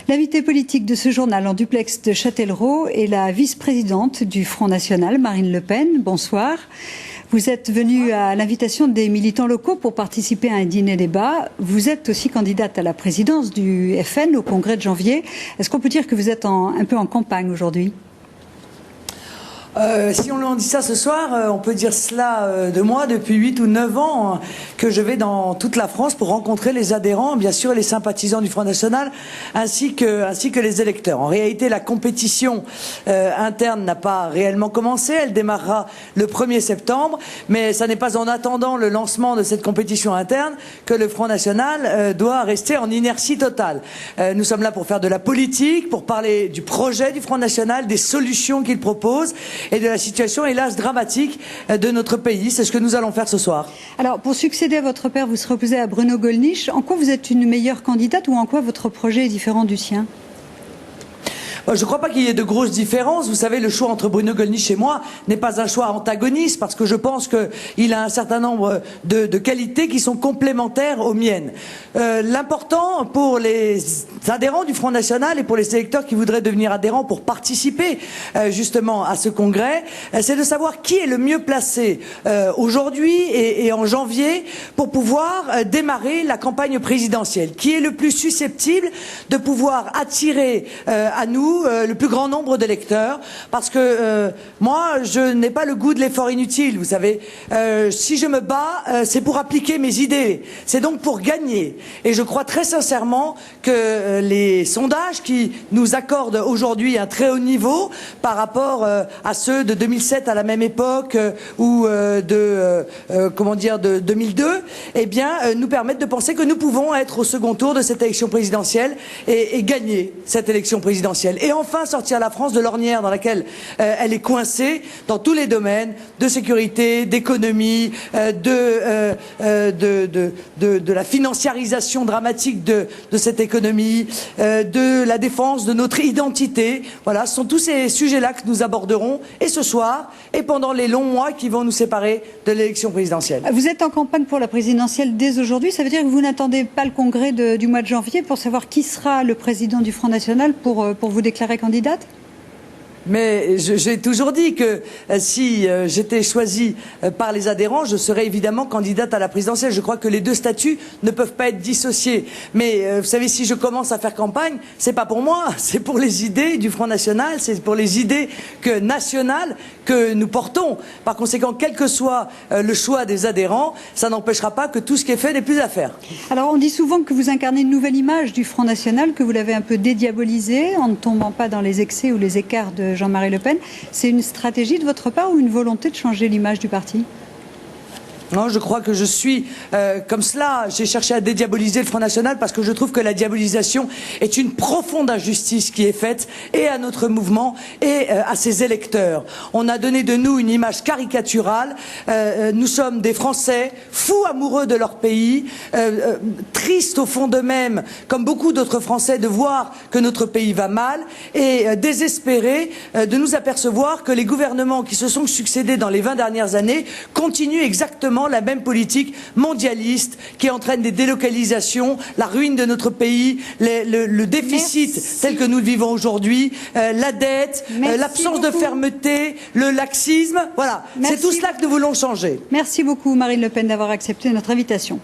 L'invitée politique de ce journal en duplex de Châtellerault est la vice-présidente du Front National, Marine Le Pen. Bonsoir. Vous êtes venue à l'invitation des militants locaux pour participer à un dîner-débat. Vous êtes aussi candidate à la présidence du FN au congrès de janvier. Est-ce qu'on peut dire que vous êtes un peu en campagne aujourd'hui ? Si on lui dit ça ce soir, on peut dire cela de moi depuis 8 ou 9 ans, que je vais dans toute la France pour rencontrer les adhérents, bien sûr les sympathisants du Front National, ainsi que les électeurs. En réalité, la compétition interne n'a pas réellement commencé, elle démarrera le 1er septembre, mais ça n'est pas en attendant le lancement de cette compétition interne que le Front National doit rester en inertie totale. Nous sommes là pour faire de la politique, pour parler du projet du Front National, des solutions qu'il propose, et de la situation, hélas, dramatique de notre pays. C'est ce que nous allons faire ce soir. Alors, pour succéder à votre père, vous serez opposé à Bruno Gollnisch. En quoi vous êtes une meilleure candidate ou en quoi votre projet est différent du sien ? Je ne crois pas qu'il y ait de grosses différences. Vous savez, le choix entre Bruno Gollnisch et moi n'est pas un choix antagoniste, parce que je pense qu'il a un certain nombre de qualités qui sont complémentaires aux miennes. L'important pour les adhérents du Front National et pour les électeurs qui voudraient devenir adhérents pour participer justement à ce congrès, c'est de savoir qui est le mieux placé aujourd'hui et en janvier pour pouvoir démarrer la campagne présidentielle, qui est le plus susceptible de pouvoir attirer à nous le plus grand nombre d'électeurs, parce que moi je n'ai pas le goût de l'effort inutile, vous savez. Si je me bats, c'est pour appliquer mes idées, c'est donc pour gagner, et je crois très sincèrement que les sondages qui nous accordent aujourd'hui un très haut niveau par rapport à ceux de 2007 à la même époque ou de 2002, eh bien nous permettent de penser que nous pouvons être au second tour de cette élection présidentielle et gagner cette élection présidentielle. Et enfin sortir la France de l'ornière dans laquelle elle est coincée dans tous les domaines de sécurité, d'économie, de la financiarisation dramatique de cette économie, de la défense de notre identité. Voilà, ce sont tous ces sujets-là que nous aborderons, et ce soir, et pendant les longs mois qui vont nous séparer de l'élection présidentielle. Vous êtes en campagne pour la présidentielle dès aujourd'hui. Ça veut dire que vous n'attendez pas le congrès du mois de janvier pour savoir qui sera le président du Front National pour vous déclarer candidate ? Mais j'ai toujours dit que si j'étais choisie par les adhérents, je serais évidemment candidate à la présidentielle. Je crois que les deux statuts ne peuvent pas être dissociés. Mais vous savez, si je commence à faire campagne, c'est pas pour moi, c'est pour les idées du Front National, c'est pour les idées nationales que nous portons. Par conséquent, quel que soit le choix des adhérents, ça n'empêchera pas que tout ce qui est fait n'est plus à faire. Alors on dit souvent que vous incarnez une nouvelle image du Front National, que vous l'avez un peu dédiabolisé en ne tombant pas dans les excès ou les écarts de Jean-Marie Le Pen. C'est une stratégie de votre part ou une volonté de changer l'image du parti ? Non, je crois que je suis comme cela. J'ai cherché à dédiaboliser le Front National parce que je trouve que la diabolisation est une profonde injustice qui est faite et à notre mouvement et à ses électeurs. On a donné de nous une image caricaturale. Nous sommes des Français fous amoureux de leur pays, tristes au fond d'eux-mêmes, comme beaucoup d'autres Français, de voir que notre pays va mal, et désespérés de nous apercevoir que les gouvernements qui se sont succédés dans les 20 dernières années continuent exactement la même politique mondialiste qui entraîne des délocalisations, la ruine de notre pays, le déficit tel que nous le vivons aujourd'hui, la dette, l'absence de fermeté, le laxisme. Voilà, c'est tout cela que nous voulons changer. Merci beaucoup Marine Le Pen d'avoir accepté notre invitation.